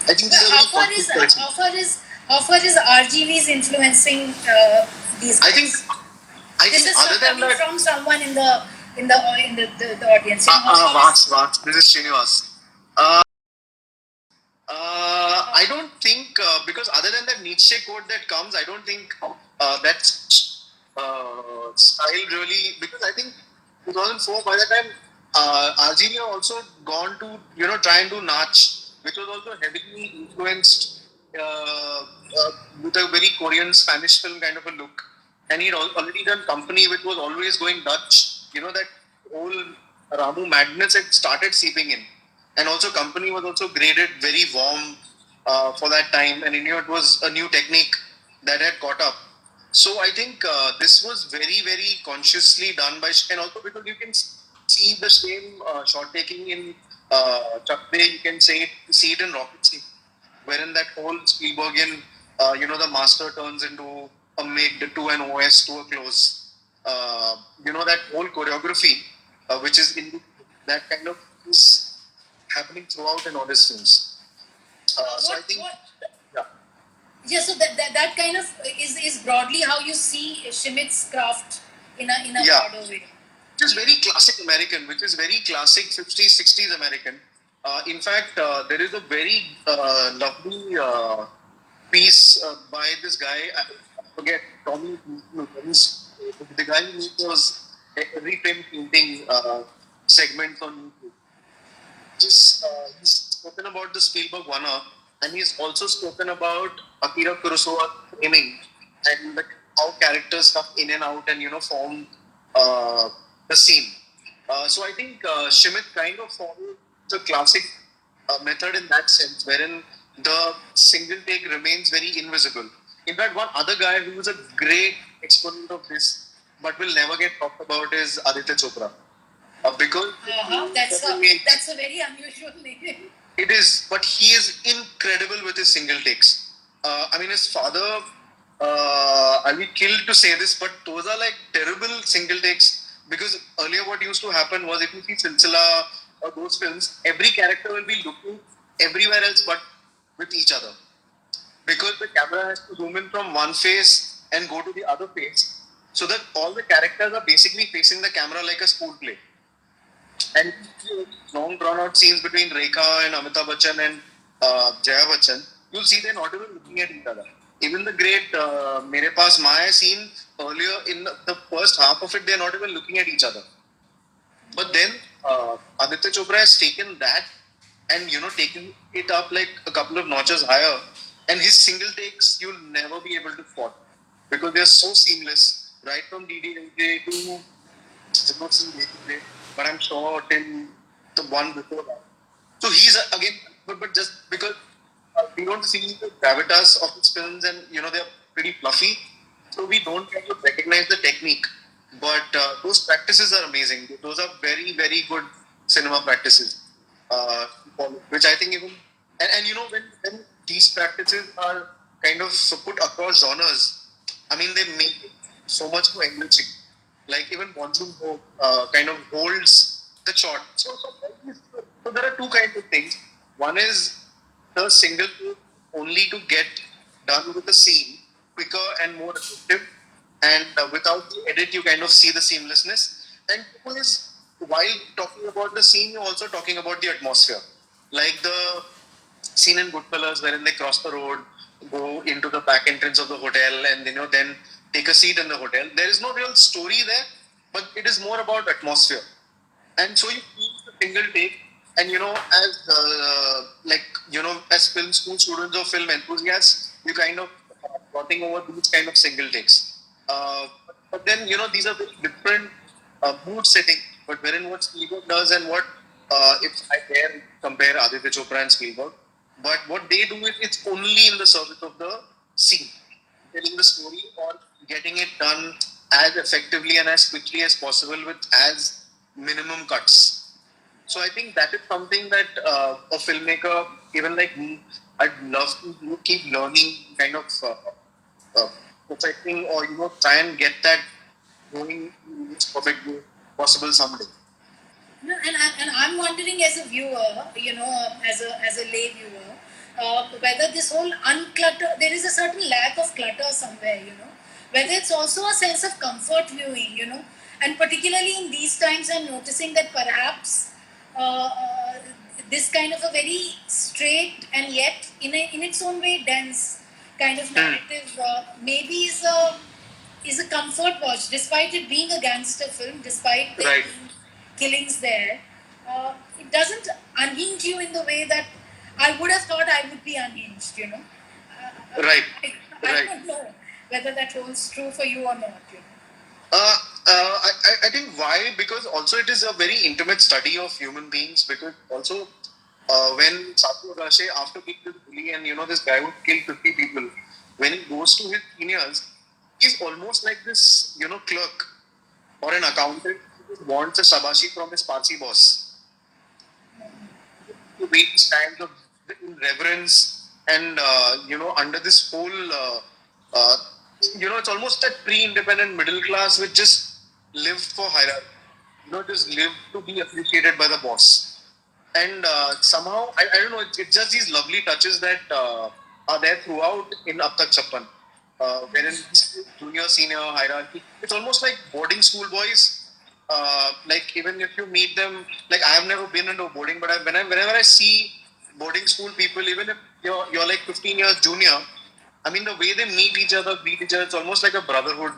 I think these are very conscious choices. How far is RGV's influencing these guys? I think This is other than coming that, from someone in the audience. You know, Vats, this is Srinivas. Uh, I don't think because other than that Nietzsche quote that comes, I don't think that style really, because I think 2004 by the time RGV also gone to try and do Nach, which was also heavily influenced with a very Korean Spanish film kind of a look, and he'd already done Company, which was always going Dutch. That whole Ramu madness had started seeping in, and also Company was also graded very warm for that time, and it was a new technique that had caught up. So I think this was very very consciously done by, and also because you can see the same shot taking in Chuck Day, you can see it in Rocket Sea, wherein that whole Spielbergian, the master turns into a mid to an OS to a close. That whole choreography, which is in that kind of is happening throughout in all his films. So I think, yeah. Yeah, so that kind of is broadly how you see Schmidt's craft in a broader way. Which is very classic American, which is very classic 50s, 60s American. In fact, there is a very lovely piece by this guy, I forget, Tommy, the guy who was every time painting segments on YouTube. He's spoken about the Spielberg one-up, and he's also spoken about Akira Kurosawa framing and how characters come in and out and form uh, the scene. So I think Schmidt kind of followed the classic method in that sense, wherein the single take remains very invisible. In fact, one other guy who is a great exponent of this, but will never get talked about, is Aditya Chopra. Because that's a very unusual name. it is, but he is incredible with his single takes. I mean, his father, I'll be killed to say this, but those are like terrible single takes. Because earlier, what used to happen was if you see Silsila or those films, every character will be looking everywhere else but with each other. Because the camera has to zoom in from one face and go to the other face, so that all the characters are basically facing the camera like a school play. And long drawn out scenes between Rekha and Amitabh Bachchan and Jaya Bachchan, you'll see they're not even looking at each other. Even the great Mere Paas Maya scene earlier in the first half of it, they're not even looking at each other. But then Aditya Chopra has taken that and taken it up like a couple of notches higher. And his single takes you'll never be able to spot because they're so seamless, right from DDLJ to I've not seen day, but I'm sure till the one before that. So he's again, but just because we don't see the gravitas of his films, and they're pretty fluffy, so we don't kind of recognize the technique. But those practices are amazing. Those are very very good cinema practices, which I think even and when these practices are kind of put across genres, I mean they make it so much more enriching. Like even Bong Joon-ho kind of holds the shot. So there are two kinds of things. One is the single take only to get done with the scene quicker and more effective, and without the edit, you kind of see the seamlessness. And two is while talking about the scene, you're also talking about the atmosphere, like the scene in Goodfellas wherein they cross the road, go into the back entrance of the hotel, and then take a seat in the hotel. There is no real story there, but it is more about atmosphere. And so you use the single take, and as as film school students or film enthusiasts, you kind of plotting over these kind of single takes. But then these are very different mood setting. But wherein what Spielberg does and what if I dare compare Aditya Chopra and Spielberg, but what they do is it's only in the service of the scene, telling the story or getting it done as effectively and as quickly as possible with as minimum cuts. So I think that is something that a filmmaker, even like me, I'd love to keep learning, kind of perfecting, or try and get that going in the most perfect way possible someday. No, and I'm wondering as a viewer, as a lay viewer, whether this whole unclutter, there is a certain lack of clutter somewhere, whether it's also a sense of comfort viewing, and particularly in these times, I'm noticing that perhaps this kind of a very straight and yet in its own way dense kind of narrative maybe is a comfort watch, despite it being a gangster film, despite there Right. being killings there. It doesn't unhinge you in the way that I would have thought I would be unhinged, Right. I Right. don't know whether that holds true for you or not. Uh, I think why? Because also it is a very intimate study of human beings. Because also when Satu Agashe, after being this bully and this guy would kill 50 people, when he goes to his seniors, he's almost like this clerk or an accountant who just wants a shabashi from his Parsi boss. To wait times of in reverence and under this whole it's almost that pre-independent middle class which just live for hierarchy, just live to be appreciated by the boss. And somehow I don't know, it's just these lovely touches that are there throughout in Ab Tak Chappan, wherein junior senior hierarchy, it's almost like boarding school boys. Like even if you meet them, like I have never been into boarding, but whenever I see boarding school people, even if you're like 15 years junior, I mean the way they meet each other, greet each other, it's almost like a brotherhood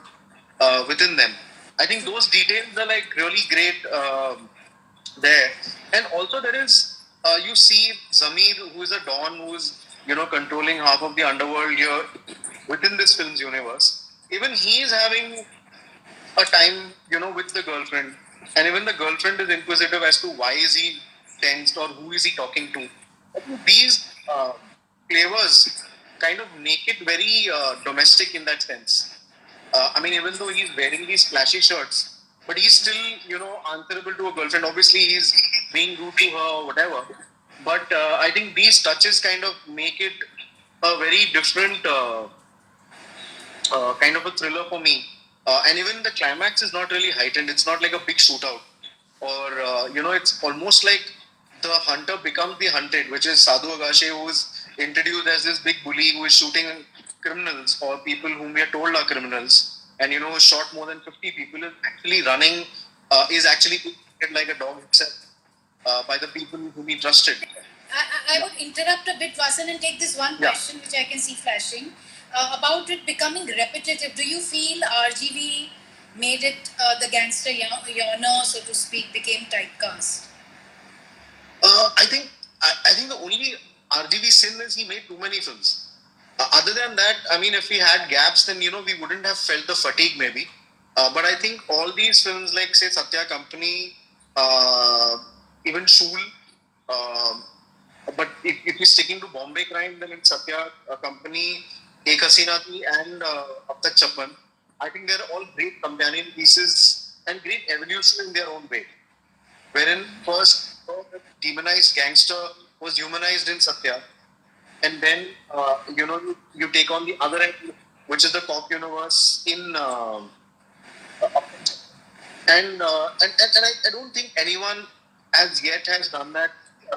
within them. I think those details are like really great there, and also there is you see Zamir, who is a don, who is controlling half of the underworld here within this film's universe. Even he is having a time, with the girlfriend, and even the girlfriend is inquisitive as to why is he tensed or who is he talking to. I think these flavors kind of make it very domestic in that sense. I mean, even though he's wearing these flashy shirts, but he's still, answerable to a girlfriend. Obviously, he's being rude to her or whatever. But I think these touches kind of make it a very different kind of a thriller for me. And even the climax is not really heightened. It's not like a big shootout, or it's almost like the hunter becomes the hunted, which is Sadhu Agashe, who is introduced as this big bully who is shooting criminals or people whom we are told are criminals, and shot more than 50 people. Is actually running, is actually treated like a dog himself by the people whom he trusted. I would interrupt a bit, Vasan, and take this one Yeah. question which I can see flashing about it becoming repetitive. Do you feel RGV made it the gangster genre, so to speak, became typecast? I think the only RGV sin is he made too many films. Other than that, I mean, if we had gaps, then we wouldn't have felt the fatigue maybe. But I think all these films, like say Satya Company, even Shul, um but if you're sticking to Bombay Crime, then it's Satya Company, Ek Hasina Thi, and Ab Tak Chappan. I think they're all great companion pieces and great evolution in their own way. Wherein first the demonized gangster was humanized in Satya, and then you take on the other end, which is the cop universe in and I don't think anyone as yet has done that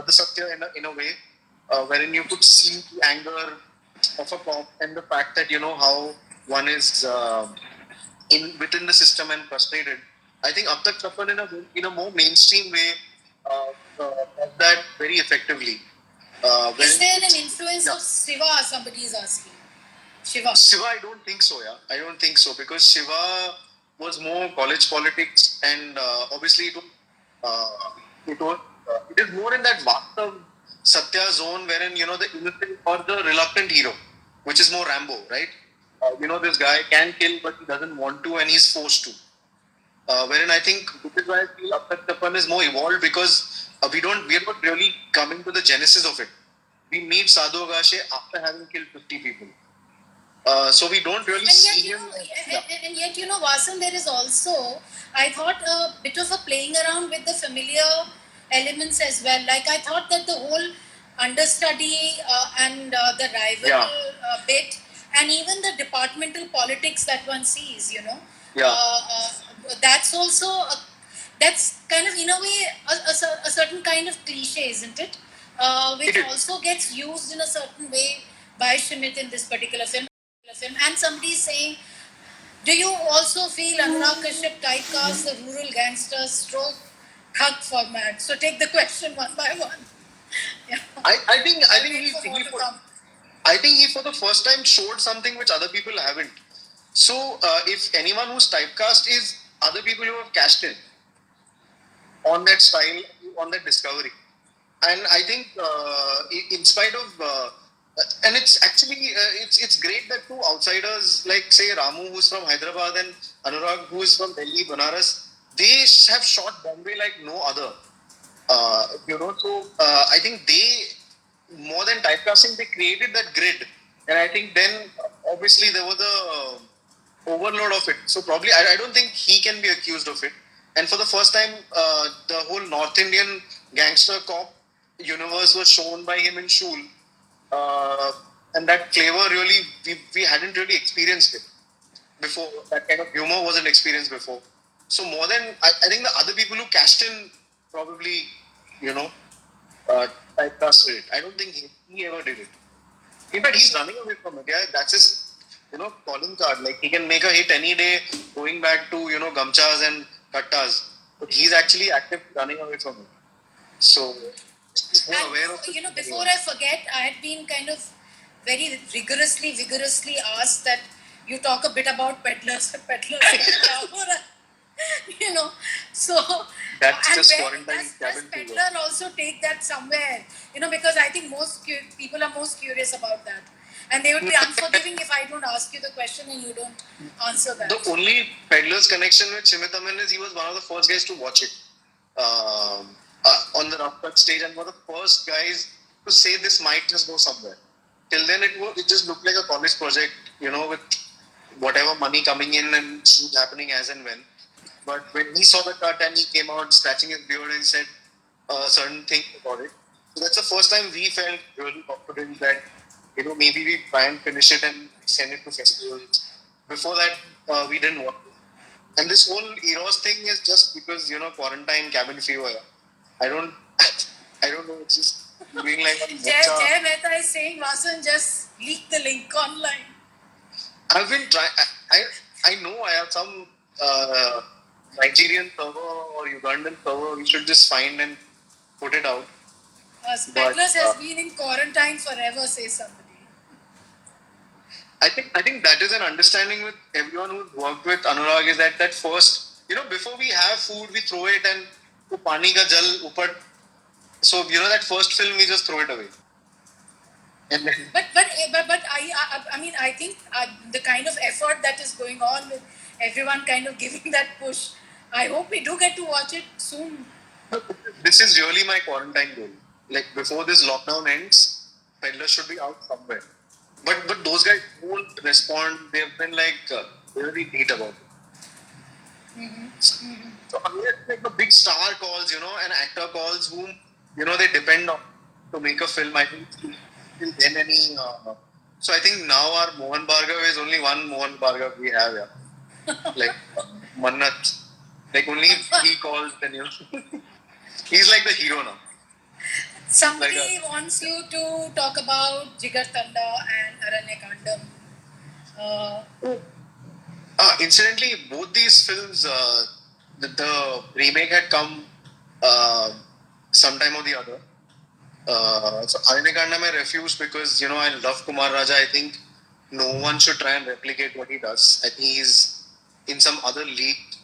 the Satya in a way wherein you could see the anger of a cop and the fact that how one is in within the system and frustrated. I think Ab Tak Chappan in a more mainstream way does that very effectively. Is Wherein there an influence of Shiva? Somebody is asking. Shiva. Shiva, I don't think so. Yeah, I don't think so because Shiva was more college politics, and obviously it is more in that Vastav Satya zone wherein the innocent or the reluctant hero, which is more Rambo, right? This guy can kill but he doesn't want to and he's forced to. Wherein I think which is why I feel Ab Tak Chappan is more evolved because we are not really coming to the genesis of it. We meet Sadhu Agashe after having killed 50 people. So we don't really And yet, see him. and yet, Vasan, there is also, I thought, a bit of a playing around with the familiar elements as well. Like, I thought that the whole understudy and the rival Yeah. bit, and even the departmental politics that one sees, Yeah. that's also, that's kind of, in a way, a certain kind of cliche, isn't it? which It also gets used in a certain way by Shimit in this particular film. And somebody is saying, do you also feel Anurag Kashyap typecast the rural gangster stroke thug format? So take the question one by one. Yeah. I I'll think wait for more to put, come. I think he for the first time showed something which other people haven't. So if anyone who's typecast is other people who have cashed in on that style, on that discovery. And I think in spite of and it's actually it's great that two outsiders like say Ramu who's from Hyderabad and Anurag who's from Delhi, Banaras, they have shot Bombay like no other. So I think they more than typecasting, they created that grid, and I think then obviously there was a overload of it. So probably I don't think he can be accused of it. And for the first time, the whole North Indian gangster cop universe was shown by him in Shul, and that flavor really we hadn't really experienced it before. That kind of humor wasn't experienced before. So more than I think the other people who cashed in probably you know uh, typecasted it. I don't think he ever did it. In fact, he's running away from it. Yeah, that's his calling card. Like he can make a hit any day, going back to gamchas and kattas. But he's actually actively running away from it. So he's more aware of And it. before I forget, I had been kind of very vigorously asked that you talk a bit about peddlers, you know. So, That's and just where quarantine does cabin fever. peddler also take that somewhere? Because I think people are most curious about that, and they would be unforgiving if I don't ask you the question and you don't answer The that. only peddler's connection with Shimit Amin is he was one of the first guys to watch it on the rough cut stage and one of the first guys to say this might just go somewhere. Till then, it just looked like a college project, with whatever money coming in and shoot happening as and when. But when he saw the cut and he came out scratching his beard and said certain things about it, so that's the first time we felt really confident that maybe we try and finish it and send it to festivals. Before that, we didn't want to. And this whole Eros thing is just because quarantine cabin fever. I don't, I don't know. It's just doing like a mocha. Jay Mehta is saying, Vasan, just leak the link online. I've been trying. I know I have some Nigerian server or Ugandan server. We should just find and put it out. But Specklers has been in quarantine forever, says somebody. I think that is an understanding with everyone who's worked with Anurag is that first before we have food we throw it and wo pani ka jal upar. So that first film we just throw it away. And then, But I mean I think the kind of effort that is going on with everyone kind of giving that push. I hope we do get to watch it soon. this is really my quarantine goal. Like before this lockdown ends, Peddler should be out somewhere. But those guys won't respond. They've been like really neat about it. So unless like the big star calls, and actor calls whom they depend on to make a film, I think till then any. So I think now our Mohan Bhargav is only one Mohan Bhargav we have. Yeah. Like Mannat. Like only if he calls, then he's like the hero now. Somebody Like wants you to talk about Jigar Tanda and Aranyakandam. Incidentally, both these films, the remake had come sometime or the other. So Arinekandam I refused because I love Kumar Raja. I think no one should try and replicate what he does. I think he's in some other league